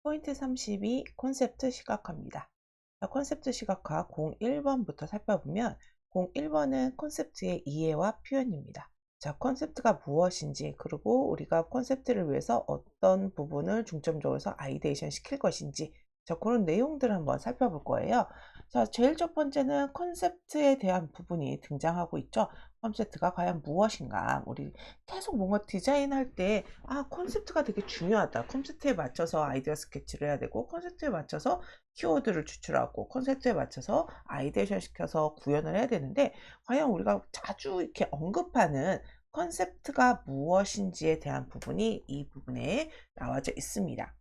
포인트 32 콘셉트 시각화입니다. 콘셉트 시각화 01번부터 살펴보면 01번은 콘셉트의 이해와 표현입니다. 콘셉트가 무엇인지, 그리고 우리가 콘셉트를 위해서 어떤 부분을 중점적으로 해서 아이데이션 시킬 것인지, 그런 내용들을 한번 살펴볼 거예요. 제일 첫 번째는 콘셉트에 대한 부분이 등장하고 있죠. 콘셉트가 과연 무엇인가? 우리 계속 뭔가 디자인할 때, 콘셉트가 되게 중요하다. 콘셉트에 맞춰서 아이디어 스케치를 해야 되고, 콘셉트에 맞춰서 키워드를 추출하고, 콘셉트에 맞춰서 아이데이션 시켜서 구현을 해야 되는데, 과연 우리가 자주 이렇게 언급하는 컨셉트가 무엇인지에 대한 부분이 이 부분에 나와져 있습니다.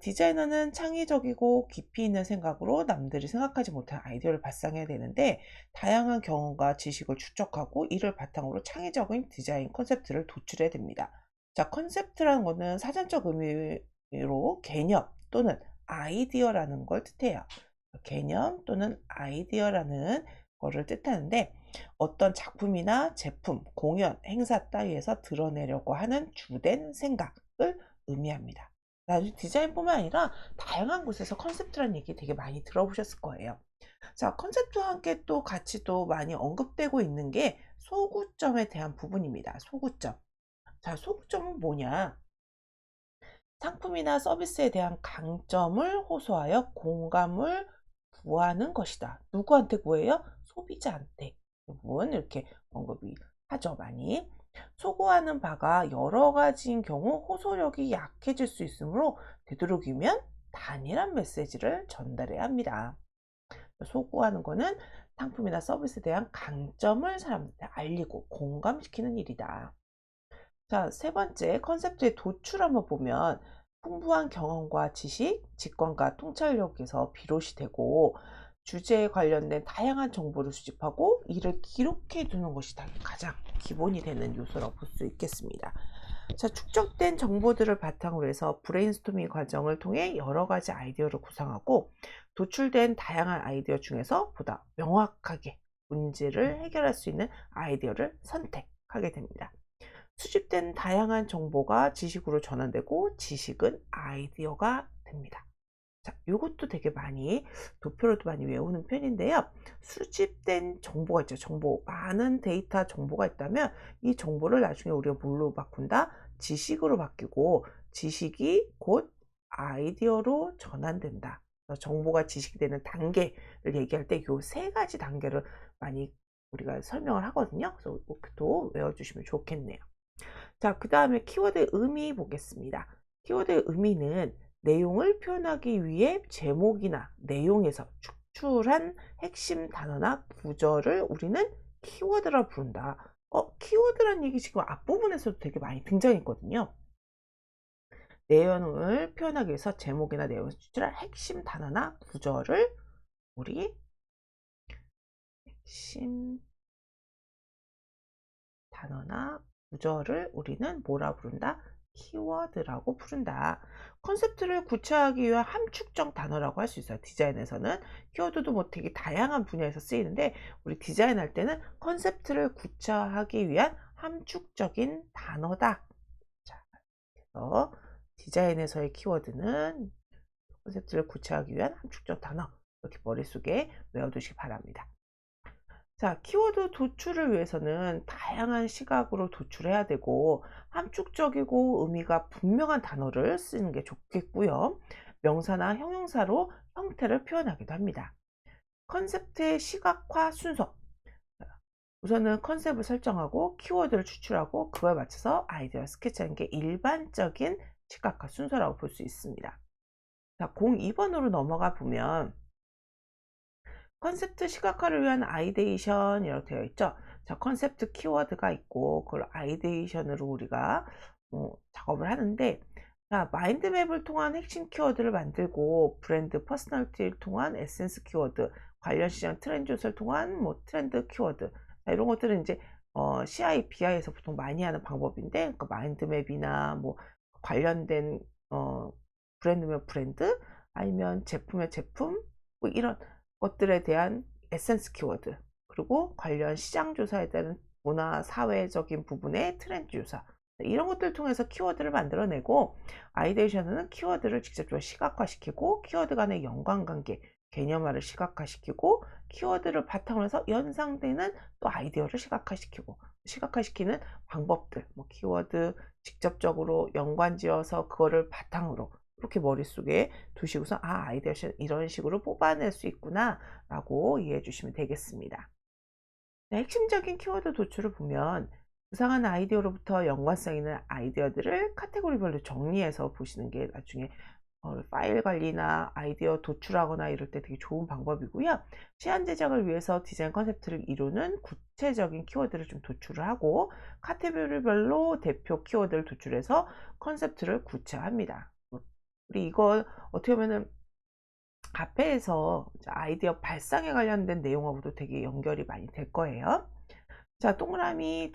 디자이너는 창의적이고 깊이 있는 생각으로 남들이 생각하지 못한 아이디어를 발상해야 되는데, 다양한 경험과 지식을 축적하고 이를 바탕으로 창의적인 디자인 컨셉트를 도출해야 됩니다. 컨셉트라는 거는 사전적 의미로 개념 또는 아이디어라는 걸 뜻해요. 개념 또는 아이디어라는 거를 뜻하는데, 어떤 작품이나 제품, 공연, 행사 따위에서 드러내려고 하는 주된 생각을 의미합니다. 나중에 디자인뿐만 아니라 다양한 곳에서 컨셉트라는 얘기 되게 많이 들어보셨을 거예요. 컨셉트와 함께 또 같이 또 많이 언급되고 있는 게 소구점에 대한 부분입니다. 소구점. 소구점은 뭐냐? 상품이나 서비스에 대한 강점을 호소하여 공감을 구하는 것이다. 누구한테 구해요? 소비자한테. 부분 이렇게 언급이 하죠, 많이. 소구하는 바가 여러 가지인 경우 호소력이 약해질 수 있으므로 되도록이면 단일한 메시지를 전달해야 합니다. 소구하는 거는 상품이나 서비스에 대한 강점을 사람들한테 알리고 공감시키는 일이다. 세 번째 컨셉트의 도출 한번 보면 풍부한 경험과 지식, 직관과 통찰력에서 비롯이 되고, 주제에 관련된 다양한 정보를 수집하고 이를 기록해 두는 것이 가장 기본이 되는 요소라고 볼 수 있겠습니다. 축적된 정보들을 바탕으로 해서 브레인스토밍 과정을 통해 여러 가지 아이디어를 구상하고, 도출된 다양한 아이디어 중에서 보다 명확하게 문제를 해결할 수 있는 아이디어를 선택하게 됩니다. 수집된 다양한 정보가 지식으로 전환되고, 지식은 아이디어가 됩니다. 요것도 되게 많이 도표로도 많이 외우는 편인데요. 수집된 정보가 있죠. 정보, 많은 데이터 정보가 있다면 이 정보를 나중에 우리가 뭘로 바꾼다? 지식으로 바뀌고, 지식이 곧 아이디어로 전환된다. 정보가 지식이 되는 단계를 얘기할 때 요 세 가지 단계를 많이 우리가 설명을 하거든요. 그래서 또 외워주시면 좋겠네요. 그 다음에 키워드의 의미 보겠습니다. 키워드의 의미는 내용을 표현하기 위해 제목이나 내용에서 축출한 핵심 단어나 구절을 우리는 키워드라 부른다. 키워드란 얘기 지금 앞부분에서도 되게 많이 등장했거든요. 내용을 표현하기 위해서 제목이나 내용에서 축출한 핵심 단어나 구절을 우리 핵심 단어나 구절을 우리는 뭐라 부른다? 키워드라고 부른다. 컨셉트를 구체화하기 위한 함축적 단어라고 할 수 있어요. 디자인에서는 키워드도 뭐 되게 다양한 분야에서 쓰이는데, 우리 디자인할 때는 컨셉트를 구체화하기 위한 함축적인 단어다. 그래서 디자인에서의 키워드는 컨셉트를 구체화하기 위한 함축적 단어, 이렇게 머릿속에 외워두시기 바랍니다. 키워드 도출을 위해서는 다양한 시각으로 도출해야 되고, 함축적이고 의미가 분명한 단어를 쓰는 게 좋겠고요. 명사나 형용사로 형태를 표현하기도 합니다. 컨셉트의 시각화 순서. 우선은 컨셉을 설정하고 키워드를 추출하고 그거에 맞춰서 아이디어 스케치하는 게 일반적인 시각화 순서라고 볼 수 있습니다. 02번으로 넘어가 보면 컨셉트 시각화를 위한 아이데이션 이렇게 되어 있죠. 컨셉트 키워드가 있고 그걸 아이데이션으로 우리가 작업을 하는데, 마인드맵을 통한 핵심 키워드를 만들고, 브랜드 퍼스널리티를 통한 에센스 키워드, 관련 시장 트렌드 요소를 통한 트렌드 키워드, 이런 것들은 이제 CI, BI에서 보통 많이 하는 방법인데, 마인드맵이나 관련된 브랜드면 브랜드, 아니면 제품의 제품, 이런 것들에 대한 에센스 키워드, 그리고 관련 시장 조사에 따른 문화 사회적인 부분의 트렌드 조사, 이런 것들을 통해서 키워드를 만들어내고, 아이데이션은 키워드를 직접적으로 시각화시키고 키워드 간의 연관관계, 개념화를 시각화시키고 키워드를 바탕으로 해서 연상되는 또 아이디어를 시각화시키고, 시각화시키는 방법들, 뭐 키워드 직접적으로 연관지어서 그거를 바탕으로 이렇게 머릿속에 두시고서 아이디어션 이런 식으로 뽑아낼 수 있구나 라고 이해해 주시면 되겠습니다. 네, 핵심적인 키워드 도출을 보면 구상한 아이디어로부터 연관성 있는 아이디어들을 카테고리별로 정리해서 보시는 게 나중에 파일 관리나 아이디어 도출하거나 이럴 때 되게 좋은 방법이고요. 시안 제작을 위해서 디자인 컨셉트를 이루는 구체적인 키워드를 좀 도출을 하고, 카테고리별로 대표 키워드를 도출해서 컨셉트를 구체화합니다. 우리 이거 어떻게 보면은 앞에서 아이디어 발상에 관련된 내용하고도 되게 연결이 많이 될 거예요. 자, 동그라미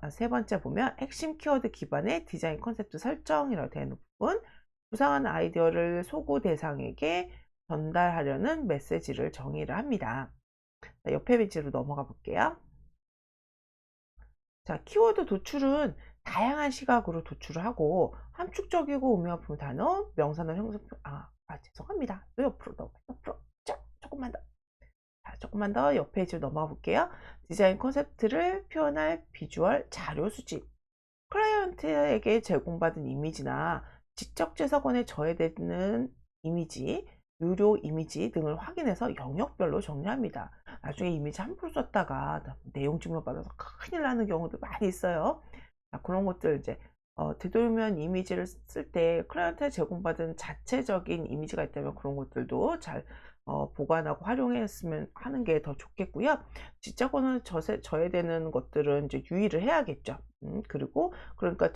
세 번째 보면 핵심 키워드 기반의 디자인 컨셉트 설정이라고 되는 부분, 구상한 아이디어를 소구 대상에게 전달하려는 메시지를 정의를 합니다. 자, 옆에 페이지로 넘어가 볼게요. 자, 키워드 도출은 다양한 시각으로 도출을 하고, 함축적이고 의미깊은 단어, 명사나 형용사, 죄송합니다. 옆으로 자, 조금만 더 옆 페이지로 넘어가 볼게요. 디자인 컨셉트를 표현할 비주얼 자료 수집, 클라이언트에게 제공받은 이미지나 지적 재산권에 저해되는 이미지, 유료 이미지 등을 확인해서 영역별로 정리합니다. 나중에 이미지 함부로 썼다가 내용 증명받아서 큰일 나는 경우도 많이 있어요. 그런 것들 이제 되도면 이미지를 쓸 때 클라이언트에 제공받은 자체적인 이미지가 있다면 그런 것들도 잘 보관하고 활용했으면 하는 게 더 좋겠고요. 지적권을 저해되는 것들은 이제 유의를 해야겠죠. 그리고 그러니까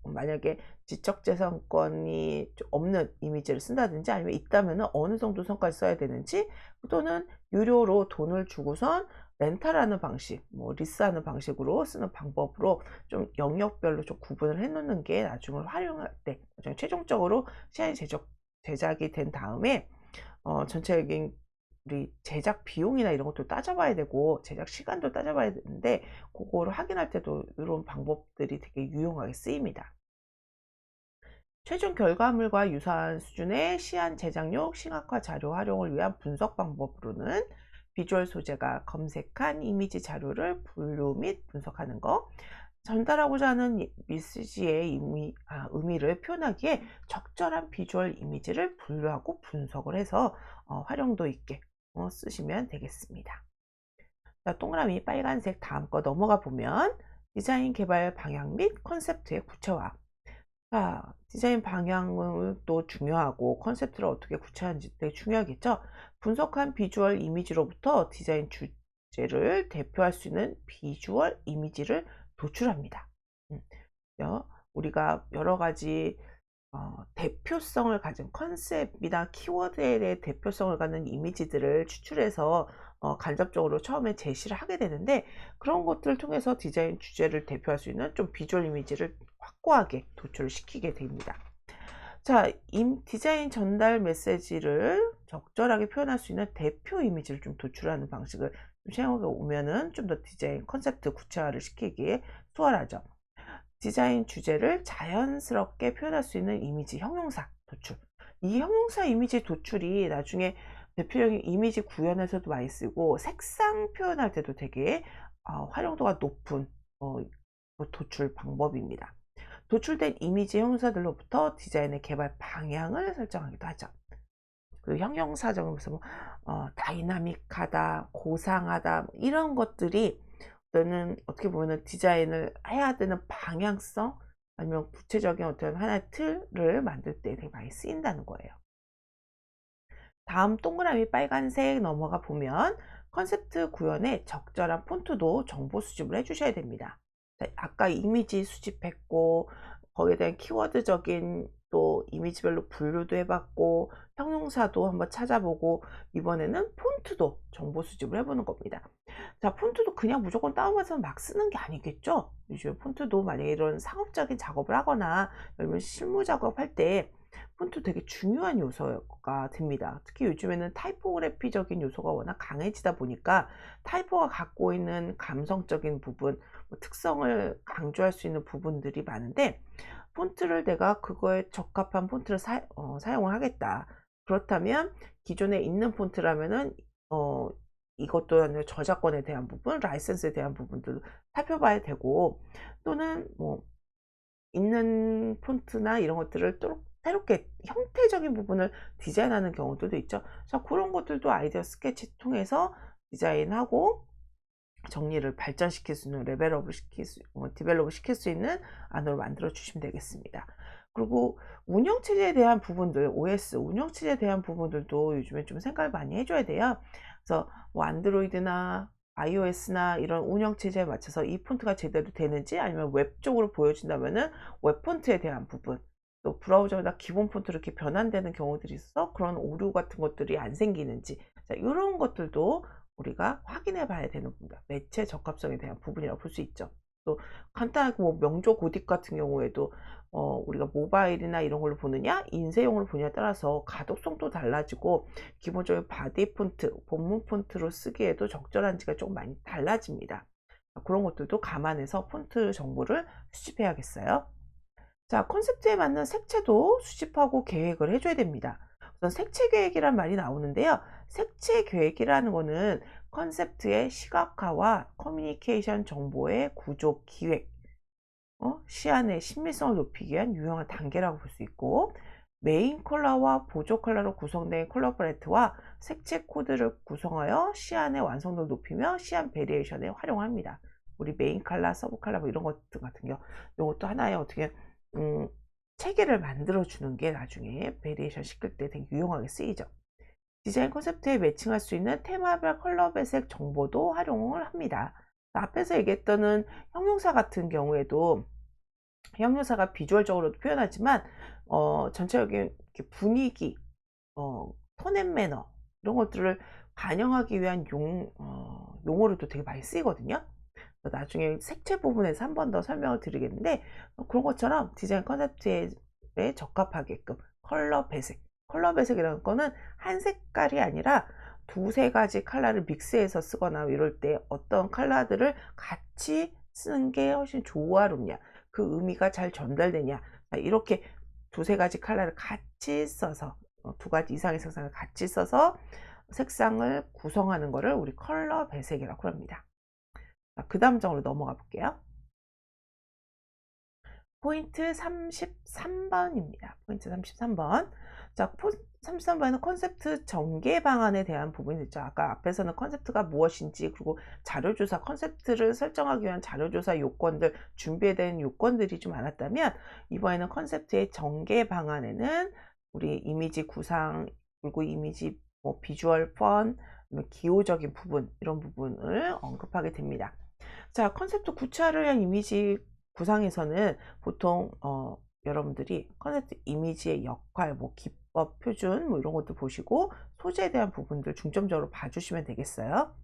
만약에 지적재산권이 없는 이미지를 쓴다든지 아니면 있다면 어느 정도 선까지 써야 되는지, 또는 유료로 돈을 주고선 렌탈하는 방식, 뭐 리스하는 방식으로 쓰는 방법으로 좀 영역별로 좀 구분을 해 놓는 게 나중에 활용할 때, 나중에 최종적으로 시안이 제작이 된 다음에 전체적인 우리 제작 비용이나 이런 것도 따져봐야 되고 제작 시간도 따져봐야 되는데, 그거를 확인할 때도 이런 방법들이 되게 유용하게 쓰입니다. 최종 결과물과 유사한 수준의 시안 제작용 시각화 자료 활용을 위한 분석 방법으로는 비주얼 소재가 검색한 이미지 자료를 분류 및 분석하는 거, 전달하고자 하는 메시지의 의미를 표현하기에 적절한 비주얼 이미지를 분류하고 분석을 해서 활용도 있게 쓰시면 되겠습니다. 자, 동그라미 빨간색 다음 거 넘어가 보면 디자인 개발 방향 및 컨셉트의 구체화. 자, 디자인 방향은 또 중요하고 컨셉트를 어떻게 구체화하는지 되게 중요하겠죠. 분석한 비주얼 이미지로부터 디자인 주제를 대표할 수 있는 비주얼 이미지를 도출합니다. 우리가 여러 가지 대표성을 가진 컨셉이나 키워드에 대해 대표성을 갖는 이미지들을 추출해서 간접적으로 처음에 제시를 하게 되는데, 그런 것들을 통해서 디자인 주제를 대표할 수 있는 좀 비주얼 이미지를 확고하게 도출을 시키게 됩니다. 자, 디자인 전달 메시지를 적절하게 표현할 수 있는 대표 이미지를 좀 도출하는 방식을 사용해 오면은 좀 더 디자인 컨셉트 구체화를 시키기에 수월하죠. 디자인 주제를 자연스럽게 표현할 수 있는 이미지 형용사 도출. 이 형용사 이미지 도출이 나중에 대표적인 이미지 구현에서도 많이 쓰고 색상 표현할 때도 되게 활용도가 높은 도출 방법입니다. 도출된 이미지 형용사들로부터 디자인의 개발 방향을 설정하기도 하죠. 그 형용사적으로 뭐 다이나믹하다, 고상하다, 이런 것들이 또는 어떻게 보면 디자인을 해야 되는 방향성, 아니면 구체적인 어떤 하나의 틀을 만들 때 되게 많이 쓰인다는 거예요. 다음 동그라미 빨간색 넘어가 보면 컨셉트 구현에 적절한 폰트도 정보 수집을 해주셔야 됩니다. 아까 이미지 수집했고 거기에 대한 키워드적인 또 이미지별로 분류도 해봤고 형용사도 한번 찾아보고, 이번에는 폰트도 정보 수집을 해보는 겁니다. 자, 폰트도 그냥 무조건 다운받아서 막 쓰는 게 아니겠죠. 요즘 폰트도 만약에 이런 상업적인 작업을 하거나 아니면 실무 작업할 때 폰트 되게 중요한 요소가 됩니다. 특히 요즘에는 타이포그래피적인 요소가 워낙 강해지다 보니까 타이포가 갖고 있는 감성적인 부분, 뭐 특성을 강조할 수 있는 부분들이 많은데, 폰트를 내가 그거에 적합한 폰트를 사용을 하겠다. 그렇다면 기존에 있는 폰트라면은 어 이것도 아니라 저작권에 대한 부분, 라이센스에 대한 부분들도 살펴봐야 되고, 또는 뭐 있는 폰트나 이런 것들을 또 새롭게 형태적인 부분을 디자인하는 경우들도 있죠. 그래서 그런 것들도 아이디어 스케치 통해서 디자인하고 정리를 발전시킬 수 있는, 레벨업을 디벨롭을 시킬 수 있는 안으로 만들어 주시면 되겠습니다. 그리고 운영체제에 대한 부분들, OS 운영체제에 대한 부분들도 요즘에 좀 생각을 많이 해 줘야 돼요. 그래서 뭐 안드로이드나 iOS나 이런 운영체제에 맞춰서 이 폰트가 제대로 되는지, 아니면 웹 쪽으로 보여준다면은 웹 폰트에 대한 부분, 또 브라우저마다 기본 폰트로 이렇게 변환되는 경우들이 있어서 그런 오류 같은 것들이 안 생기는지, 자, 이런 것들도 우리가 확인해 봐야 되는 부분이다. 매체 적합성에 대한 부분이라고 볼 수 있죠. 또 간단하게 뭐 명조 고딕 같은 경우에도 우리가 모바일이나 이런 걸로 보느냐, 인쇄용으로 보느냐에 따라서 가독성도 달라지고, 기본적인 바디 폰트, 본문 폰트로 쓰기에도 적절한지가 조금 많이 달라집니다. 그런 것들도 감안해서 폰트 정보를 수집해야겠어요. 자, 컨셉트에 맞는 색채도 수집하고 계획을 해줘야 됩니다. 우선 색채 계획이란 말이 나오는데요. 색채 계획이라는 거는 컨셉트의 시각화와 커뮤니케이션 정보의 구조 기획, 시안의 신미성을 높이기 위한 유용한 단계라고 볼 수 있고, 메인 컬러와 보조 컬러로 구성된 컬러 팔레트와 색채 코드를 구성하여 시안의 완성도를 높이며 시안 베리에이션에 활용합니다. 우리 메인 컬러, 서브 컬러 뭐 이런 것들 같은 경우, 이것도 하나의 어떻게 음, 체계를 만들어 주는 게 나중에 베리에이션 시킬 때 되게 유용하게 쓰이죠. 디자인 콘셉트에 매칭할 수 있는 테마별 컬러 배색 정보도 활용을 합니다. 앞에서 얘기했던 형용사 같은 경우에도, 형용사가 비주얼적으로도 표현하지만 전체적인 이렇게 분위기, 톤 앤 매너, 이런 것들을 반영하기 위한 용어로도 되게 많이 쓰이거든요. 나중에 색채 부분에서 한 번 더 설명을 드리겠는데, 그런 것처럼 디자인 컨셉트에 적합하게끔 컬러 배색이라는 거는 한 색깔이 아니라 두세 가지 컬러를 믹스해서 쓰거나 이럴 때 어떤 컬러들을 같이 쓰는 게 훨씬 조화롭냐, 그 의미가 잘 전달되냐, 이렇게 두세 가지 컬러를 같이 써서, 두 가지 이상의 색상을 같이 써서 색상을 구성하는 것을 우리 컬러 배색이라고 합니다. 그 다음 장으로 넘어가 볼게요. 포인트 33번입니다. 포인트 33번. 자, 33번은 컨셉트 전개 방안에 대한 부분이 있죠. 아까 앞에서는 컨셉트가 무엇인지, 그리고 자료조사, 컨셉트를 설정하기 위한 자료조사 요건들, 준비해야 되는 요건들이 좀 많았다면, 이번에는 컨셉트의 전개 방안에는 우리 이미지 구상, 그리고 이미지 뭐 비주얼 펀, 기호적인 부분, 이런 부분을 언급하게 됩니다. 자, 컨셉트 구체화를 위한 이미지 구상에서는 보통 여러분들이 컨셉트 이미지의 역할, 뭐 기법, 표준, 뭐 이런 것도 보시고 소재에 대한 부분들 중점적으로 봐주시면 되겠어요.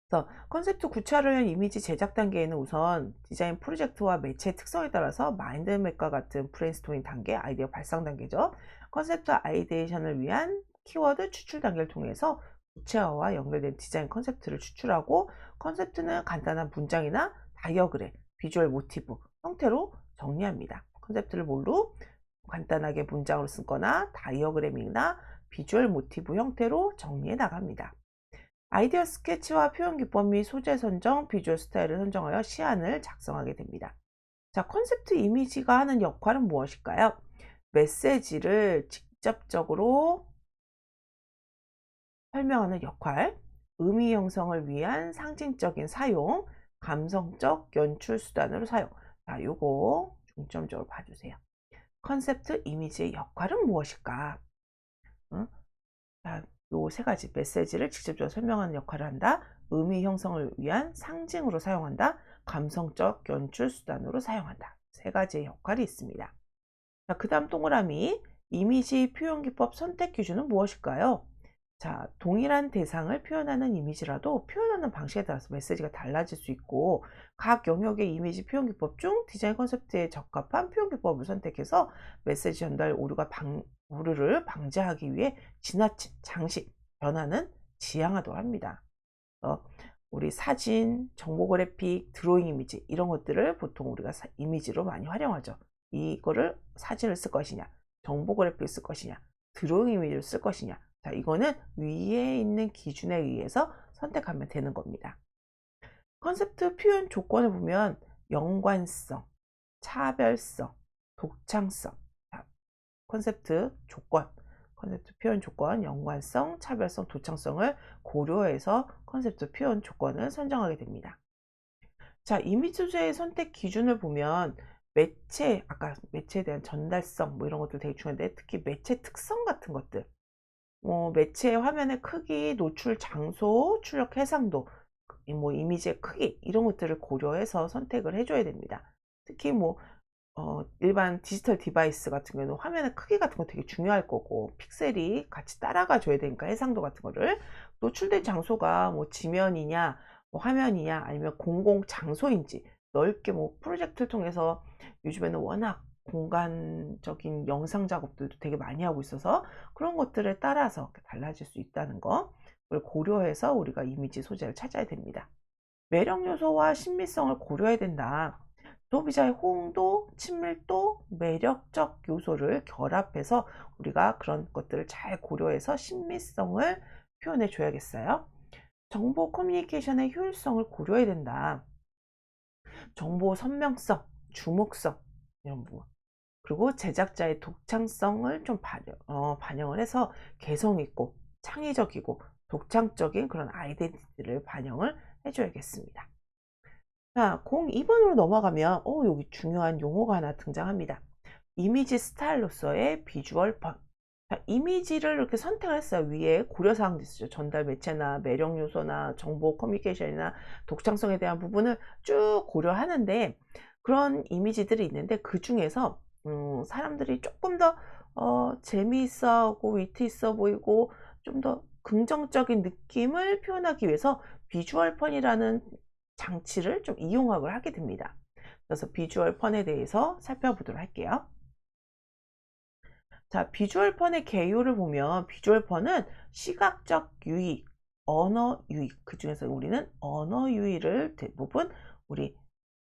그래서 컨셉트 구체화를 위한 이미지 제작 단계에는 우선 디자인 프로젝트와 매체의 특성에 따라서 마인드맵과 같은 브레인스토밍 단계, 아이디어 발상 단계죠. 컨셉트 아이디에이션을 위한 키워드 추출 단계를 통해서 구체화와 연결된 디자인 컨셉트를 추출하고, 컨셉트는 간단한 문장이나 다이어그램, 비주얼 모티브 형태로 정리합니다. 컨셉트를 뭘로? 간단하게 문장으로 쓰거나 다이어그램이나 비주얼 모티브 형태로 정리해 나갑니다. 아이디어 스케치와 표현 기법 및 소재 선정, 비주얼 스타일을 선정하여 시안을 작성하게 됩니다. 자, 컨셉트 이미지가 하는 역할은 무엇일까요? 메시지를 직접적으로 설명하는 역할, 의미 형성을 위한 상징적인 사용, 감성적 연출 수단으로 사용. 자, 요거 중점적으로 봐주세요. 컨셉트 이미지의 역할은 무엇일까? 응? 자, 요 세 가지, 메시지를 직접적으로 설명하는 역할을 한다, 의미 형성을 위한 상징으로 사용한다, 감성적 연출 수단으로 사용한다. 세 가지의 역할이 있습니다. 자, 그 다음 동그라미, 이미지 표현 기법 선택 기준은 무엇일까요? 자, 동일한 대상을 표현하는 이미지라도 표현하는 방식에 따라서 메시지가 달라질 수 있고, 각 영역의 이미지 표현 기법 중 디자인 컨셉트에 적합한 표현 기법을 선택해서 메시지 전달 오류를 방지하기 위해 지나친 장식, 변화는 지양하도록 합니다. 어, 우리 사진, 정보 그래픽, 드로잉 이미지 이런 것들을 보통 우리가 이미지로 많이 활용하죠. 이거를 사진을 쓸 것이냐, 정보 그래픽을 쓸 것이냐, 드로잉 이미지를 쓸 것이냐. 자, 이거는 위에 있는 기준에 의해서 선택하면 되는 겁니다. 컨셉트 표현 조건을 보면 연관성, 차별성, 독창성. 자, 컨셉트 조건, 컨셉트 표현 조건, 연관성, 차별성, 도창성을 고려해서 컨셉트 표현 조건을 선정하게 됩니다. 자, 이미지 소재의 선택 기준을 보면 매체, 아까 매체에 대한 전달성 뭐 이런 것도 되게 중요한데, 특히 매체 특성 같은 것들, 매체 화면의 크기, 노출 장소, 출력 해상도, 뭐 이미지의 크기 이런 것들을 고려해서 선택을 해줘야 됩니다. 특히 뭐 일반 디지털 디바이스 같은 경우는 화면의 크기 같은 거 되게 중요할 거고, 픽셀이 같이 따라가 줘야 되니까 해상도 같은 거를, 노출된 장소가 뭐 지면이냐 뭐 화면이냐 아니면 공공 장소인지, 넓게 뭐 프로젝트를 통해서 요즘에는 워낙 공간적인 영상 작업들도 되게 많이 하고 있어서 그런 것들에 따라서 달라질 수 있다는 거, 를 고려해서 우리가 이미지 소재를 찾아야 됩니다. 매력 요소와 신비성을 고려해야 된다. 소비자의 호응도, 친밀도, 매력적 요소를 결합해서 우리가 그런 것들을 잘 고려해서 신비성을 표현해 줘야겠어요. 정보 커뮤니케이션의 효율성을 고려해야 된다. 정보 선명성, 주목성 이런 부분. 그리고 제작자의 독창성을 좀 반영을 해서 개성 있고 창의적이고 독창적인 그런 아이덴티티를 반영을 해줘야겠습니다. 자, 02번으로 넘어가면 여기 중요한 용어가 하나 등장합니다. 이미지 스타일로서의 비주얼 펀. 자, 이미지를 이렇게 선택을 했어요. 위에 고려사항도 있죠. 전달 매체나 매력 요소나 정보 커뮤니케이션이나 독창성에 대한 부분을 쭉 고려하는데, 그런 이미지들이 있는데 그 중에서 사람들이 조금 더 재미있어하고 위트 있어 보이고 좀 더 긍정적인 느낌을 표현하기 위해서 비주얼 펀이라는 장치를 좀 이용을 하게 됩니다. 그래서 비주얼 펀에 대해서 살펴보도록 할게요. 자, 비주얼 펀의 개요를 보면 비주얼 펀은 시각적 유의, 언어 유의, 그 중에서 우리는 언어 유의를 대부분 우리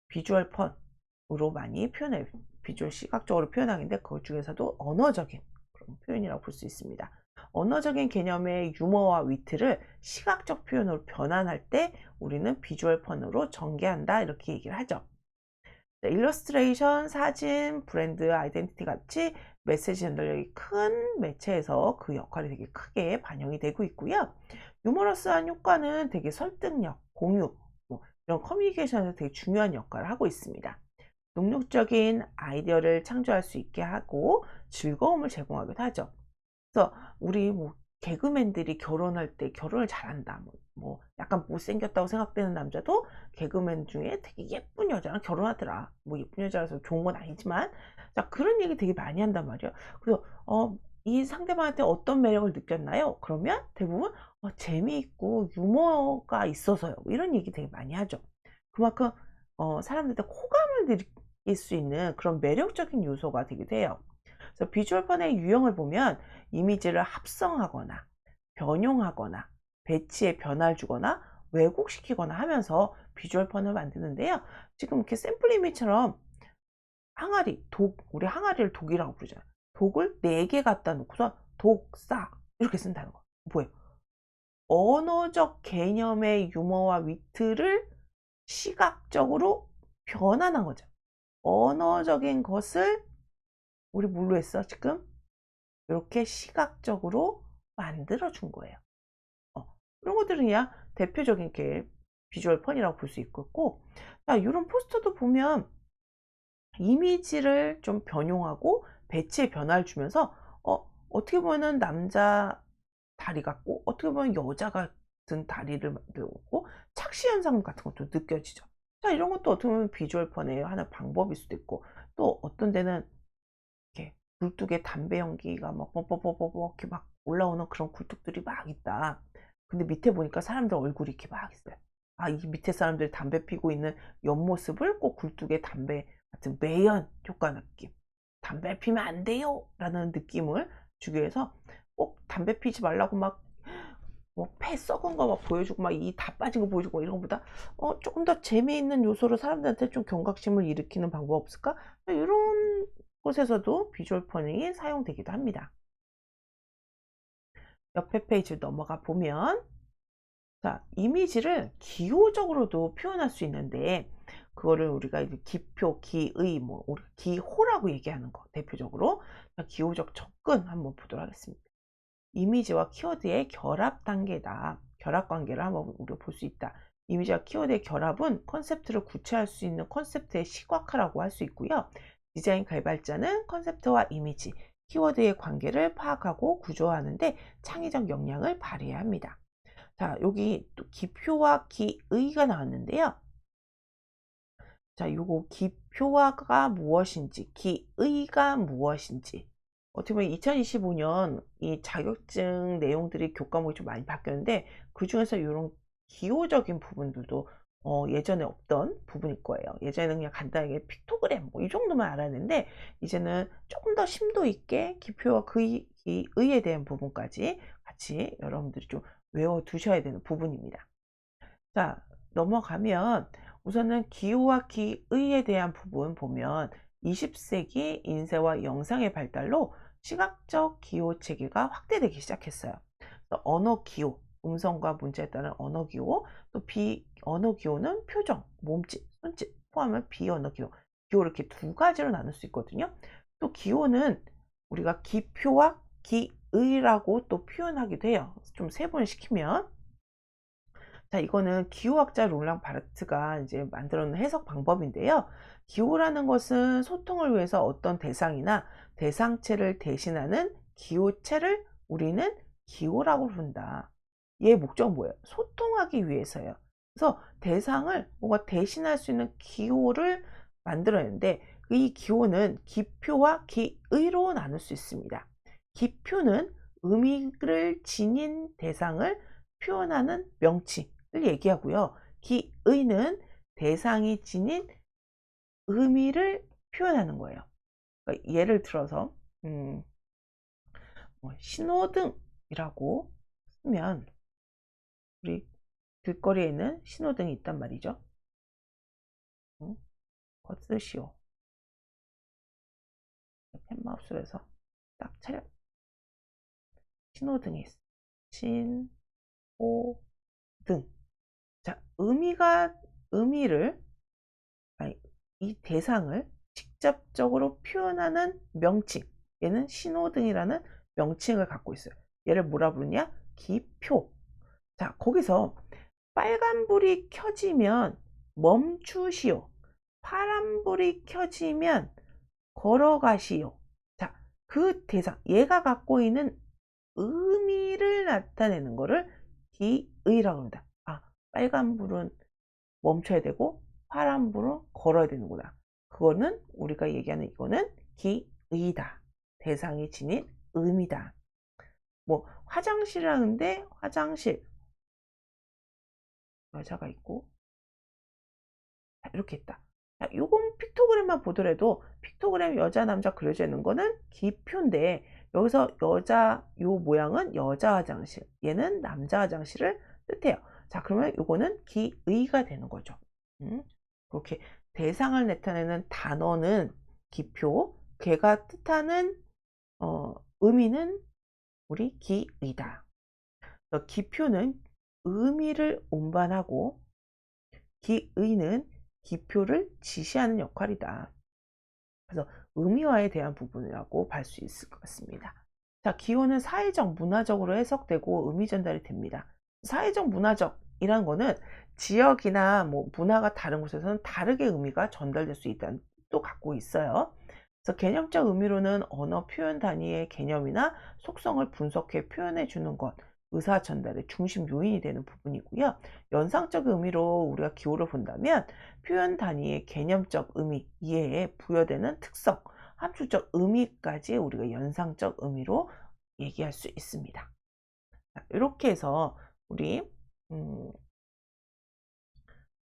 비주얼 펀으로 많이 표현해요. 비주얼 시각적으로 표현하는데 그 중에서도 언어적인 그런 표현이라고 볼 수 있습니다. 언어적인 개념의 유머와 위트를 시각적 표현으로 변환할 때 우리는 비주얼 펀으로 전개한다, 이렇게 얘기를 하죠. 일러스트레이션, 사진, 브랜드 아이덴티티 같이 메시지 전달력이 큰 매체에서 그 역할이 되게 크게 반영이 되고 있고요. 유머러스한 효과는 되게 설득력, 공유, 뭐 이런 커뮤니케이션에서 되게 중요한 역할을 하고 있습니다. 능력적인 아이디어를 창조할 수 있게 하고 즐거움을 제공하기도 하죠. 그래서 우리 뭐 개그맨들이 결혼할 때 결혼을 잘한다, 뭐 약간 못생겼다고 생각되는 남자도 개그맨 중에 되게 예쁜 여자랑 결혼하더라. 뭐 예쁜 여자라서 좋은 건 아니지만, 자, 그런 얘기 되게 많이 한단 말이에요. 그래서 이 상대방한테 어떤 매력을 느꼈나요? 그러면 대부분 재미있고 유머가 있어서요, 이런 얘기 되게 많이 하죠. 그만큼 사람들한테 호감을 느낄 수 있는 그런 매력적인 요소가 되기도 해요. 그래서 비주얼 펀의 유형을 보면 이미지를 합성하거나 변용하거나 배치에 변화를 주거나 왜곡시키거나 하면서 비주얼 펀을 만드는데요. 지금 이렇게 샘플 이미지처럼 항아리, 우리 항아리를 독이라고 부르잖아요. 독을 4개 갖다 놓고서 독사 이렇게 쓴다는 거. 뭐예요? 언어적 개념의 유머와 위트를 시각적으로 변환한 거죠. 언어적인 것을 우리 뭘로 했어 지금? 이렇게 시각적으로 만들어 준 거예요. 이런 것들은 그냥 대표적인 게 비주얼 펀이라고 볼 수 있고, 자, 이런 포스터도 보면 이미지를 좀 변용하고 배치에 변화를 주면서 어떻게 보면 남자 다리 같고 어떻게 보면 여자 같은 다리를 만들고 착시 현상 같은 것도 느껴지죠. 자, 이런 것도 어떻게 보면 비주얼 펀의 하나 방법일 수도 있고, 또 어떤 데는 이렇게 굴뚝에 담배 연기가 막 뽀뽀뽀뽀뽀 이렇게 막 올라오는 그런 굴뚝들이 막 있다. 근데 밑에 보니까 사람들 얼굴이 이렇게 막 있어요. 아, 이 밑에 사람들이 담배 피고 있는 옆모습을 꼭 굴뚝에 담배 같은 매연 효과 느낌. 담배 피면 안 돼요! 라는 느낌을 주기 위해서 꼭 담배 피지 말라고 막 뭐 폐 썩은 거 막 보여주고 막 이 다 빠진 거 보여주고 이런 것보다 조금 더 재미있는 요소로 사람들한테 좀 경각심을 일으키는 방법 없을까? 이런 곳에서도 비주얼 퍼닝이 사용되기도 합니다. 옆에 페이지 넘어가 보면 자, 이미지를 기호적으로도 표현할 수 있는데 그거를 우리가 이제 기표, 기의, 뭐 우리가 기호라고 얘기하는 거 대표적으로 기호적 접근 한번 보도록 하겠습니다. 이미지와 키워드의 결합 단계다. 결합 관계를 한번 우리가 볼 수 있다. 이미지와 키워드의 결합은 컨셉트를 구체화할 수 있는 컨셉트의 시각화라고 할 수 있고요. 디자인 개발자는 컨셉트와 이미지, 키워드의 관계를 파악하고 구조화하는데 창의적 역량을 발휘해야 합니다. 자, 여기 또 기표와 기의가 나왔는데요. 자, 요거 기표화가 무엇인지, 기의가 무엇인지. 어떻게 보면 2025년 이 자격증 내용들이 교과목이 좀 많이 바뀌었는데 그중에서 이런 기호적인 부분들도 예전에 없던 부분일 거예요. 예전에는 그냥 간단하게 픽토그램 뭐 이 정도만 알았는데 이제는 조금 더 심도 있게 기표와 기의에 대한 부분까지 같이 여러분들이 좀 외워 두셔야 되는 부분입니다. 자, 넘어가면 우선은 기호와 기의에 대한 부분 보면 20세기 인쇄와 영상의 발달로 시각적 기호 체계가 확대되기 시작했어요. 언어 기호, 음성과 문자에 따른 언어 기호, 또 비언어 기호는 표정, 몸짓, 손짓 포함한 비언어 기호. 기호를 이렇게 두 가지로 나눌 수 있거든요. 또 기호는 우리가 기표와 기의라고 또 표현하기도 해요. 좀 세분시키면 자, 이거는 기호학자 롤랑 바르트가 이제 만들어놓은 해석 방법인데요. 기호라는 것은 소통을 위해서 어떤 대상이나 대상체를 대신하는 기호체를 우리는 기호라고 부른다. 얘의 목적은 뭐예요? 소통하기 위해서예요. 그래서 대상을 뭔가 대신할 수 있는 기호를 만들어내는데 이 기호는 기표와 기의로 나눌 수 있습니다. 기표는 의미를 지닌 대상을 표현하는 명칭 얘기하고요. 기의는 대상이 지닌 의미를 표현하는 거예요. 그러니까 예를 들어서 신호등이라고 쓰면 우리 길거리에는 신호등이 있단 말이죠. 거쓰시오. 펜마우스로 해서 딱 차려. 신호등이 있어. 신호등. 자, 의미를 아니, 이 대상을 직접적으로 표현하는 명칭, 얘는 신호등이라는 명칭을 갖고 있어요. 얘를 뭐라 부르냐? 기표. 자, 거기서 빨간불이 켜지면 멈추시오. 파란불이 켜지면 걸어가시오. 자, 그 대상, 얘가 갖고 있는 의미를 나타내는 거를 기의라고 합니다. 아, 빨간불은 멈춰야 되고 파란불은 걸어야 되는구나. 그거는 우리가 얘기하는 이거는 기의다. 대상이 지닌 의미다. 뭐 화장실이라는데 화장실 여자가 있고 이렇게 있다. 자, 요건 픽토그램만 보더라도 픽토그램 여자 남자 그려져 있는 거는 기표인데 여기서 여자 요 모양은 여자 화장실 얘는 남자 화장실을 뜻해요. 자, 그러면 요거는 기의가 되는 거죠. 그렇게 대상을 나타내는 단어는 기표, 걔가 뜻하는 의미는 우리 기의다. 기표는 의미를 운반하고 기의는 기표를 지시하는 역할이다. 그래서 의미화에 대한 부분이라고 볼 수 있을 것 같습니다. 자, 기호는 사회적, 문화적으로 해석되고 의미 전달이 됩니다. 사회적, 문화적이라는 거는 지역이나 뭐 문화가 다른 곳에서는 다르게 의미가 전달될 수 있다는 뜻도 갖고 있어요. 그래서 개념적 의미로는 언어 표현 단위의 개념이나 속성을 분석해 표현해 주는 것, 의사 전달의 중심 요인이 되는 부분이고요. 연상적 의미로 우리가 기호를 본다면 표현 단위의 개념적 의미, 이해에 부여되는 특성, 함축적 의미까지 우리가 연상적 의미로 얘기할 수 있습니다. 이렇게 해서 우리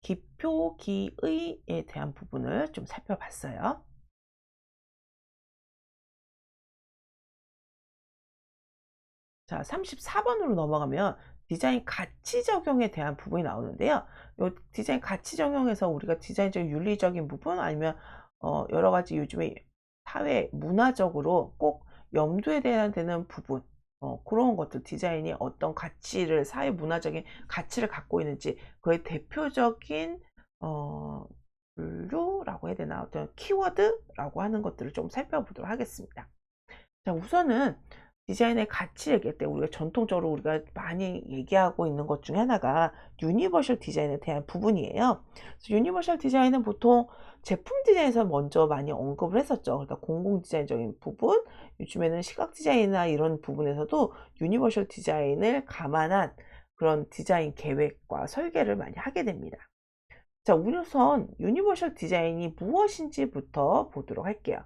기표기의에 대한 부분을 좀 살펴봤어요. 자, 34번으로 넘어가면 디자인 가치 적용에 대한 부분이 나오는데요. 요 디자인 가치 적용에서 우리가 디자인적 윤리적인 부분 아니면 여러 가지 요즘에 사회 문화적으로 꼭 염두에 둬야 되는 부분, 그런 것들, 디자인이 어떤 가치를, 사회 문화적인 가치를 갖고 있는지, 그의 대표적인 분류라고 해야 되나, 어떤 키워드라고 하는 것들을 좀 살펴보도록 하겠습니다. 자, 우선은 디자인의 가치 얘기할 때 우리가 전통적으로 우리가 많이 얘기하고 있는 것 중에 하나가 유니버셜 디자인에 대한 부분이에요. 그래서 유니버셜 디자인은 보통 제품 디자인에서 먼저 많이 언급을 했었죠. 그러니까 공공 디자인적인 부분, 요즘에는 시각 디자인이나 이런 부분에서도 유니버셜 디자인을 감안한 그런 디자인 계획과 설계를 많이 하게 됩니다. 자, 우선 유니버셜 디자인이 무엇인지부터 보도록 할게요.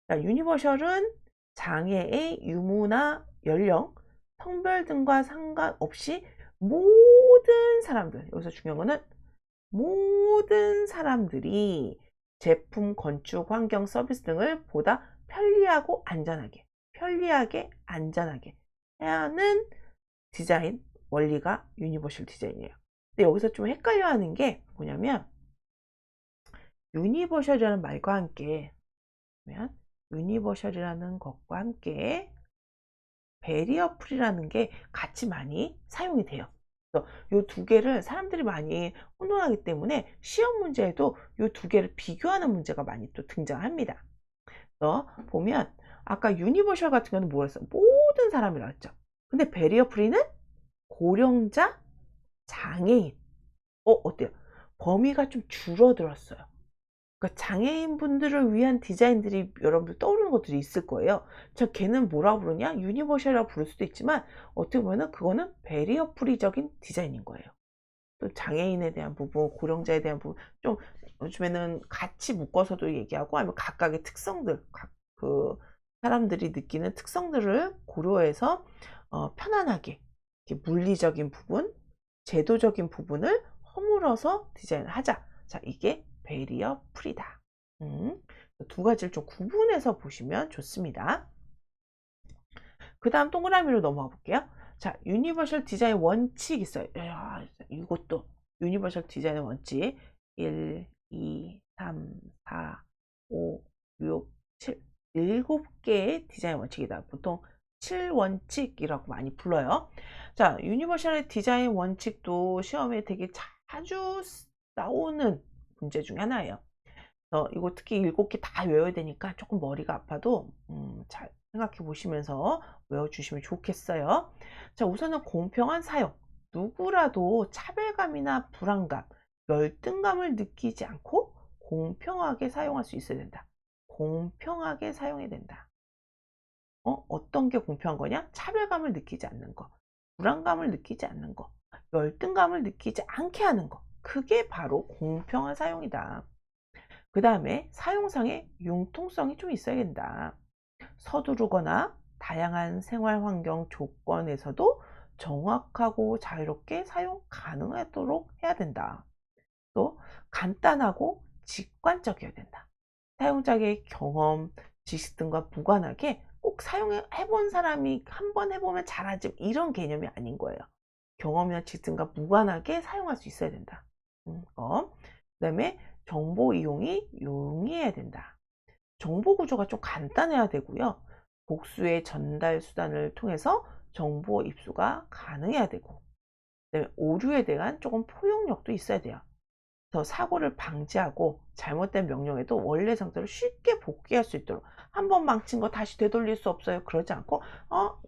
자, 유니버셜은 장애의 유무나 연령, 성별 등과 상관없이 모든 사람들, 여기서 중요한 거는 모든 사람들이 제품, 건축, 환경, 서비스 등을 보다 편리하고 안전하게 해야 하는 디자인 원리가 유니버셜 디자인이에요. 근데 여기서 좀 헷갈려 하는 게 뭐냐면, 유니버셜이라는 말과 함께, 유니버셜이라는 것과 함께 베리어 프리라는 게 같이 많이 사용이 돼요. 그래서 이 두 개를 사람들이 많이 혼동하기 때문에 시험 문제에도 이 두 개를 비교하는 문제가 많이 또 등장합니다. 그래서 보면 아까 유니버셜 같은 경우는 뭐였어? 모든 사람이라고 했죠. 근데 베리어 프리는 고령자, 장애인. 어때요? 범위가 좀 줄어들었어요. 그러니까 장애인분들을 위한 디자인들이 여러분들 떠오르는 것들이 있을 거예요. 저 걔는 뭐라고 부르냐? 유니버셜이라고 부를 수도 있지만 어떻게 보면 그거는 베리어 프리적인 디자인인 거예요. 또 장애인에 대한 부분, 고령자에 대한 부분, 좀 요즘에는 같이 묶어서도 얘기하고, 아니면 각각의 특성들, 그 사람들이 느끼는 특성들을 고려해서 편안하게 이렇게 물리적인 부분, 제도적인 부분을 허물어서 디자인을 하자. 자, 이게 베리어 프리다. 두 가지를 좀 구분해서 보시면 좋습니다. 그 다음 동그라미로 넘어가 볼게요. 자, 유니버셜 디자인 원칙 있어요. 이것도 유니버셜 디자인 원칙 1, 2, 3, 4, 5, 6, 7 7개의 디자인 원칙이다. 보통 7원칙이라고 많이 불러요. 자, 유니버셜의 디자인 원칙도 시험에 되게 자주 나오는 문제 중에 하나예요. 이거 특히 7개 다 외워야 되니까 조금 머리가 아파도 잘 생각해 보시면서 외워주시면 좋겠어요. 자, 우선은 공평한 사용. 누구라도 차별감이나 불안감, 열등감을 느끼지 않고 공평하게 사용할 수 있어야 된다. 공평하게 사용해야 된다. 어떤 게 공평한 거냐? 차별감을 느끼지 않는 거, 불안감을 느끼지 않는 거, 열등감을 느끼지 않게 하는 거. 그게 바로 공평한 사용이다. 그 다음에 사용상의 융통성이 좀 있어야 된다. 서두르거나 다양한 생활 환경 조건에서도 정확하고 자유롭게 사용 가능하도록 해야 된다. 또 간단하고 직관적이어야 된다. 사용자의 경험, 지식 등과 무관하게 꼭 사용해 본 사람이 한 번 해보면 잘하지, 이런 개념이 아닌 거예요. 경험이나 지식 등과 무관하게 사용할 수 있어야 된다. 그 다음에 정보 이용이 용이해야 된다. 정보 구조가 좀 간단해야 되고요. 복수의 전달 수단을 통해서 정보 입수가 가능해야 되고, 그다음에 오류에 대한 조금 포용력도 있어야 돼요. 그래서 사고를 방지하고 잘못된 명령에도 원래 상태로 쉽게 복귀할 수 있도록, 한 번 망친 거 다시 되돌릴 수 없어요. 그러지 않고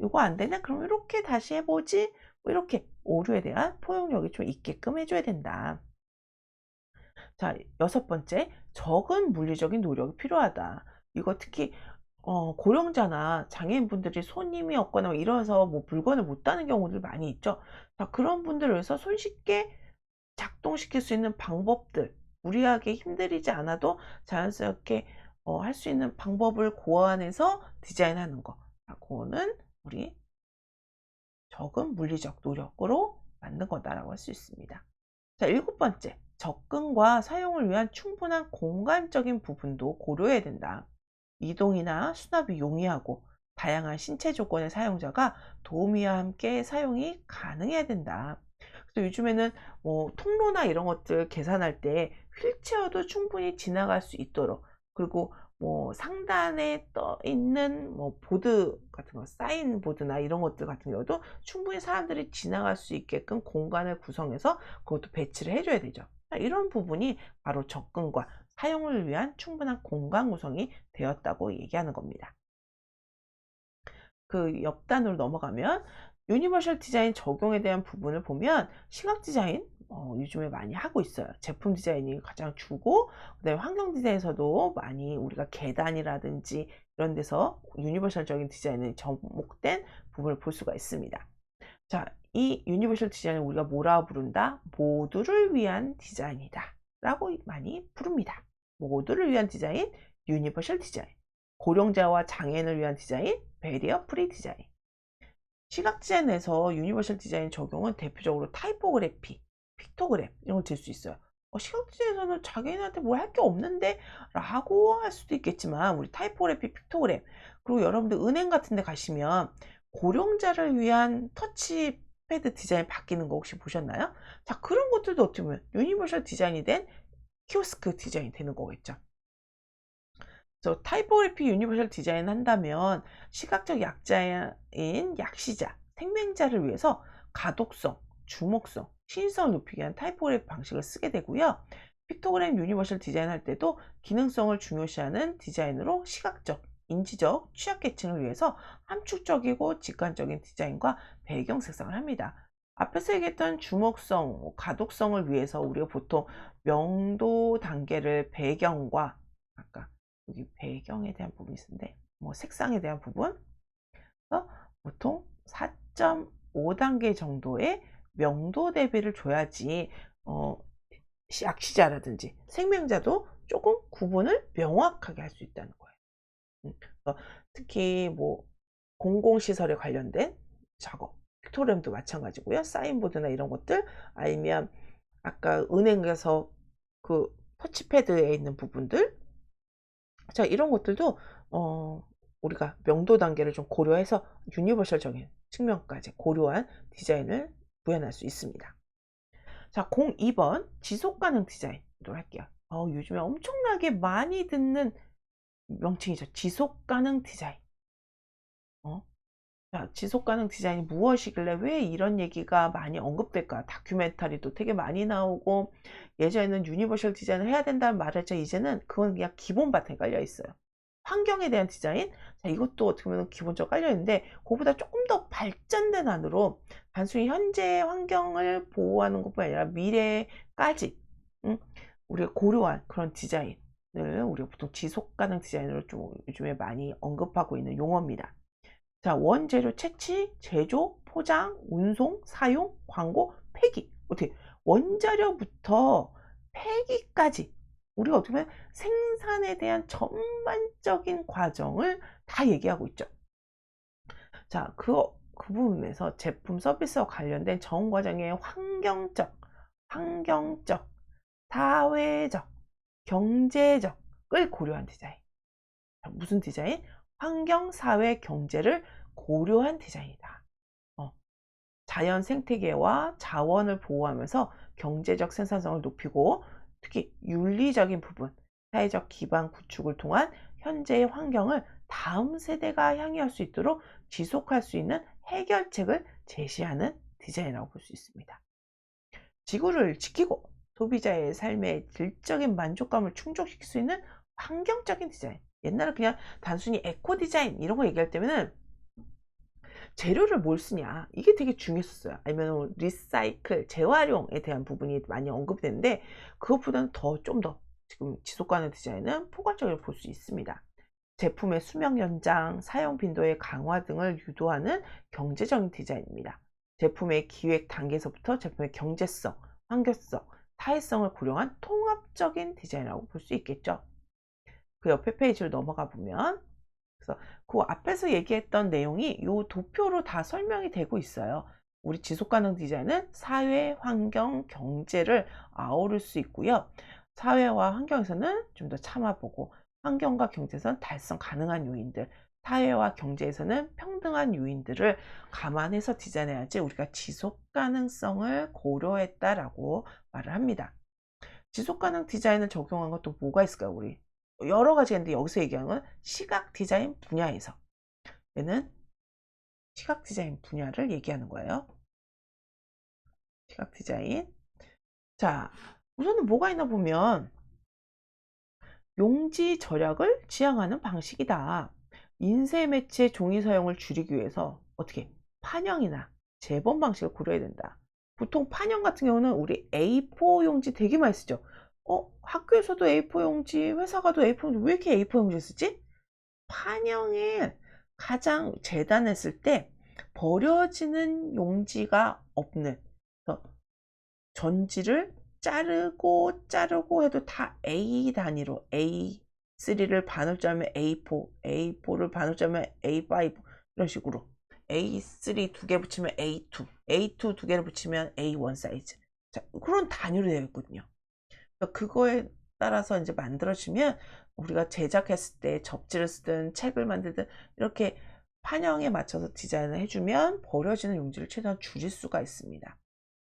이거 안 되네? 그럼 이렇게 다시 해보지. 뭐 이렇게 오류에 대한 포용력이 좀 있게끔 해줘야 된다. 자, 6번째, 적은 물리적인 노력이 필요하다. 이거 특히 고령자나 장애인분들이 손 힘이 없거나 이러서 뭐 물건을 못 따는 경우들 많이 있죠. 자, 그런 분들을 위해서 손쉽게 작동시킬 수 있는 방법들, 무리하게 힘들이지 않아도 자연스럽게 할 수 있는 방법을 고안해서 디자인하는 거. 자, 그거는 우리 적은 물리적 노력으로 만든 거다라고 할 수 있습니다. 자, 7번째. 접근과 사용을 위한 충분한 공간적인 부분도 고려해야 된다. 이동이나 수납이 용이하고 다양한 신체 조건의 사용자가 도우미와 함께 사용이 가능해야 된다. 그래서 요즘에는 뭐 통로나 이런 것들 계산할 때 휠체어도 충분히 지나갈 수 있도록, 그리고 뭐 상단에 떠 있는 뭐 보드 같은 거, 사인 보드나 이런 것들 같은 경우도 충분히 사람들이 지나갈 수 있게끔 공간을 구성해서 그것도 배치를 해줘야 되죠. 이런 부분이 바로 접근과 사용을 위한 충분한 공간 구성이 되었다고 얘기하는 겁니다. 그 옆단으로 넘어가면 유니버셜 디자인 적용에 대한 부분을 보면 시각 디자인 요즘에 많이 하고 있어요. 제품 디자인이 가장 주고, 그다음에 환경 디자인에서도 많이 우리가 계단이라든지 이런 데서 유니버셜적인 디자인에 접목된 부분을 볼 수가 있습니다. 자, 이 유니버셜 디자인을 우리가 뭐라 부른다? 모두를 위한 디자인이다 라고 많이 부릅니다. 모두를 위한 디자인, 유니버셜 디자인. 고령자와 장애인을 위한 디자인, 베리어 프리 디자인. 시각 디자인에서 유니버셜 디자인 적용은 대표적으로 타이포그래피, 픽토그램 이런 걸 들 수 있어요. 시각 디자인에서는 장애인한테 뭘 할 게 없는데 라고 할 수도 있겠지만, 우리 타이포그래피, 픽토그램, 그리고 여러분들 은행 같은 데 가시면 고령자를 위한 터치패드 디자인 바뀌는 거 혹시 보셨나요? 자, 그런 것들도 어떻게 보면 유니버셜 디자인이 된 키오스크 디자인이 되는 거겠죠. 그래서 타이포그래피 유니버셜 디자인 한다면 시각적 약자인 약시자, 생명자를 위해서 가독성, 주목성, 신인성을 높이기 위한 타이포그래피 방식을 쓰게 되고요. 픽토그램 유니버셜 디자인 할 때도 기능성을 중요시하는 디자인으로 시각적, 인지적 취약계층을 위해서 함축적이고 직관적인 디자인과 배경 색상을 합니다. 앞에서 얘기했던 주목성, 가독성을 위해서 우리가 보통 명도 단계를 배경과, 아까 여기 배경에 대한 부분이 있는데 뭐 색상에 대한 부분, 보통 4.5단계 정도의 명도 대비를 줘야지 약시자라든지 생명자도 조금 구분을 명확하게 할 수 있다는 거예요. 특히 뭐 공공시설에 관련된 작업, 픽토그램도 마찬가지고요. 사인보드나 이런 것들, 아니면 아까 은행에서 그 터치패드에 있는 부분들, 자, 이런 것들도 우리가 명도 단계를 좀 고려해서 유니버셜적인 측면까지 고려한 디자인을 구현할 수 있습니다. 자, 02번 지속가능 디자인으로 할게요. 요즘에 엄청나게 많이 듣는 명칭이죠. 지속가능 디자인. 자, 지속가능 디자인이 무엇이길래 왜 이런 얘기가 많이 언급될까? 다큐멘터리도 되게 많이 나오고, 예전에는 유니버셜 디자인을 해야 된다는 말을 했죠. 이제는 그건 그냥 기본 바탕에 깔려 있어요. 환경에 대한 디자인, 자, 이것도 어떻게 보면 기본적으로 깔려 있는데, 그거보다 조금 더 발전된 안으로 단순히 현재 환경을 보호하는 것뿐 아니라 미래까지 우리가 고려한 그런 디자인을 우리가 보통 지속가능 디자인으로 좀 요즘에 많이 언급하고 있는 용어입니다. 자, 원재료 채취, 제조, 포장, 운송, 사용, 광고, 폐기. 어떻게 원자료부터 폐기까지 우리가 어떻게 보면 생산에 대한 전반적인 과정을 다 얘기하고 있죠. 자, 그 부분에서 제품 서비스와 관련된 전 과정의 환경적, 사회적, 경제적을 고려한 디자인. 자, 무슨 디자인? 환경, 사회, 경제를 고려한 디자인이다. 자연 생태계와 자원을 보호하면서 경제적 생산성을 높이고, 특히 윤리적인 부분, 사회적 기반 구축을 통한 현재의 환경을 다음 세대가 향유할 수 있도록 지속할 수 있는 해결책을 제시하는 디자인이라고 볼 수 있습니다. 지구를 지키고 소비자의 삶의 질적인 만족감을 충족시킬 수 있는 환경적인 디자인. 옛날에 그냥 단순히 에코 디자인 이런 거 얘기할 때면은 재료를 뭘 쓰냐 이게 되게 중요했었어요. 아니면 리사이클, 재활용에 대한 부분이 많이 언급되는데, 그것보다는 좀 더 지금 지속가능 디자인은 포괄적으로 볼 수 있습니다. 제품의 수명 연장, 사용 빈도의 강화 등을 유도하는 경제적인 디자인입니다. 제품의 기획 단계에서부터 제품의 경제성, 환경성, 사회성을 고려한 통합적인 디자인이라고 볼 수 있겠죠. 그 옆에 페이지를 넘어가 보면, 그래서 그 앞에서 얘기했던 내용이 요 도표로 다 설명이 되고 있어요. 우리 지속가능 디자인은 사회, 환경, 경제를 아우를 수 있고요. 사회와 환경에서는 좀 더 참아보고, 환경과 경제에서는 달성 가능한 요인들, 사회와 경제에서는 평등한 요인들을 감안해서 디자인해야지 우리가 지속 가능성을 고려했다라고 말을 합니다. 지속 가능 디자인을 적용한 것도 뭐가 있을까요, 우리? 여러 가지가 있는데 여기서 얘기하는 건 시각 디자인 분야에서. 얘는 시각 디자인 분야를 얘기하는 거예요. 시각 디자인. 자, 우선은 뭐가 있나 보면 용지 절약을 지향하는 방식이다. 인쇄 매체 종이 사용을 줄이기 위해서 어떻게 판형이나 재본 방식을 고려해야 된다. 보통 판형 같은 경우는 우리 A4 용지 되게 많이 쓰죠. 학교에서도 A4 용지, 회사 가도 A4 용지, 왜 이렇게 A4 용지 쓰지? 판형에 가장 재단했을 때 버려지는 용지가 없는, 그래서 전지를 자르고 해도 다 A 단위로, A3를 반을 짜면 A4, A4를 반을 짜면 A5, 이런 식으로 A3 두 개 붙이면 A2, A2 두 개를 붙이면 A1 사이즈. 자, 그런 단위로 되어 있거든요. 그러니까 그거에 따라서 이제 만들어지면 우리가 제작했을 때 접지를 쓰든 책을 만들든 이렇게 판형에 맞춰서 디자인을 해주면 버려지는 용지를 최대한 줄일 수가 있습니다.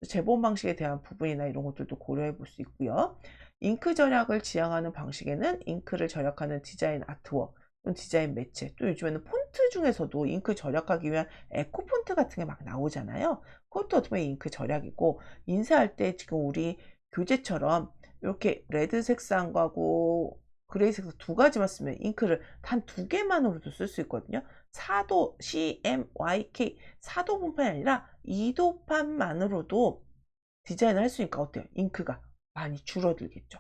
재본 방식에 대한 부분이나 이런 것들도 고려해 볼 수 있고요. 잉크 절약을 지향하는 방식에는 잉크를 절약하는 디자인 아트웍 또는 디자인 매체, 또 요즘에는 폰트 중에서도 잉크 절약하기 위한 에코 폰트 같은 게 막 나오잖아요. 그것도 어떻게 보면 잉크 절약이고, 인쇄할 때 지금 우리 교재처럼 이렇게 레드 색상하고 그레이 색상 두 가지만 쓰면 잉크를 단 두 개만으로도 쓸 수 있거든요. 4도 CMYK 4도 분판이 아니라 2도판만으로도 디자인을 할 수 있으니까 어때요? 잉크가 많이 줄어들겠죠.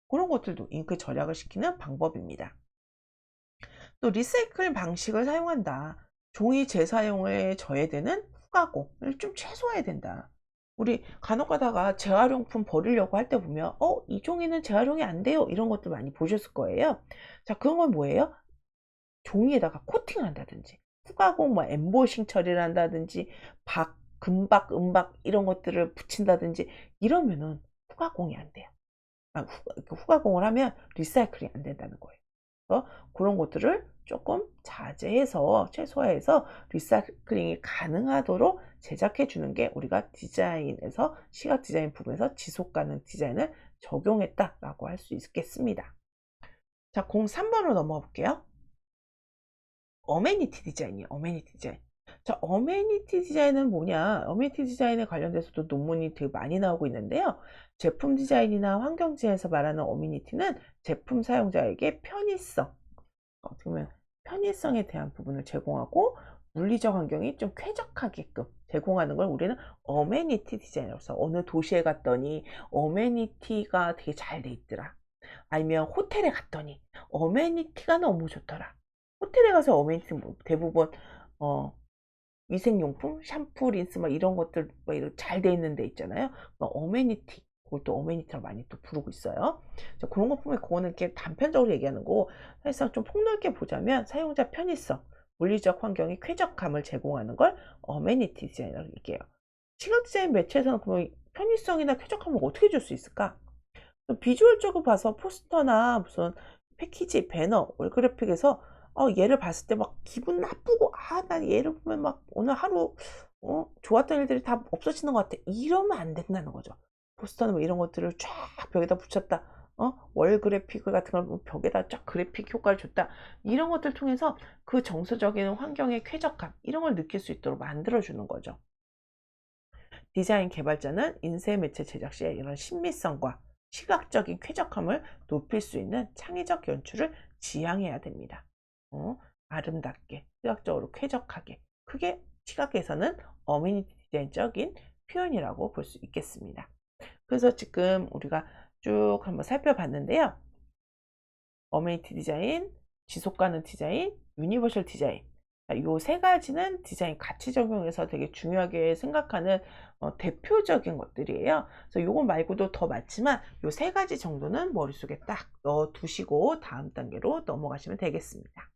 그런 것들도 잉크 절약을 시키는 방법입니다. 또 리사이클 방식을 사용한다. 종이 재사용에 저해되는 후가공을 좀 최소화해야 된다. 우리 간혹 가다가 재활용품 버리려고 할 때 보면 이 종이는 재활용이 안 돼요, 이런 것들 많이 보셨을 거예요. 자, 그런 건 뭐예요? 종이에다가 코팅을 한다든지, 후가공 뭐 엠보싱 처리를 한다든지, 금박, 은박 이런 것들을 붙인다든지 이러면은 후가공이 안 돼요. 후가공을 하면 리사이클이 안 된다는 거예요. 그래서 그런 것들을 조금 자제해서 최소화해서 리사이클링이 가능하도록 제작해 주는 게 우리가 디자인에서, 시각 디자인 부분에서 지속 가능 디자인을 적용했다라고 할 수 있겠습니다. 자, 03번으로 넘어가 볼게요. 어메니티 디자인이에요. 어메니티 디자인. 자, 어메니티 디자인은 뭐냐? 어메니티 디자인에 관련돼서도 논문이 되게 많이 나오고 있는데요. 제품 디자인이나 환경 디자인에서 말하는 어메니티는 제품 사용자에게 편의성, 어떻게 보면 편의성에 대한 부분을 제공하고 물리적 환경이 좀 쾌적하게끔 제공하는 걸 우리는 어메니티 디자인이라고 해서, 어느 도시에 갔더니 어메니티가 되게 잘 돼 있더라. 아니면 호텔에 갔더니 어메니티가 너무 좋더라. 호텔에 가서 어메니티 대부분 위생용품, 샴푸, 린스 막 이런 것들 잘 돼 있는 데 있잖아요. 어메니티, 그것도 어메니티라고 많이 또 부르고 있어요. 그런 거 보면 그거는 이렇게 단편적으로 얘기하는 거고, 사실상 좀 폭넓게 보자면 사용자 편의성, 물리적 환경이 쾌적함을 제공하는 걸 어메니티 디자인이라고 얘기해요. 시각 디자인 매체에서는 그럼 편의성이나 쾌적함을 어떻게 줄 수 있을까? 비주얼적으로 봐서 포스터나 무슨 패키지, 배너, 월그래픽에서 얘를 봤을 때 막 기분 나쁘고, 난 얘를 보면 막 오늘 하루 좋았던 일들이 다 없어지는 것 같아, 이러면 안 된다는 거죠. 포스터는 뭐 이런 것들을 쫙 벽에다 붙였다, 월 그래픽 같은 걸 벽에다 쫙 그래픽 효과를 줬다, 이런 것들 통해서 그 정서적인 환경의 쾌적함, 이런 걸 느낄 수 있도록 만들어주는 거죠. 디자인 개발자는 인쇄 매체 제작 시에 이런 신미성과 시각적인 쾌적함을 높일 수 있는 창의적 연출을 지향해야 됩니다. 아름답게, 시각적으로 쾌적하게. 그게 시각에서는 어메니티 디자인적인 표현이라고 볼 수 있겠습니다. 그래서 지금 우리가 쭉 한번 살펴봤는데요. 어메니티 디자인, 지속가능 디자인, 유니버셜 디자인, 이 세 가지는 디자인 가치 적용에서 되게 중요하게 생각하는 대표적인 것들이에요. 그래서 요거 말고도 더 많지만 요 세 가지 정도는 머릿속에 딱 넣어 두시고 다음 단계로 넘어가시면 되겠습니다.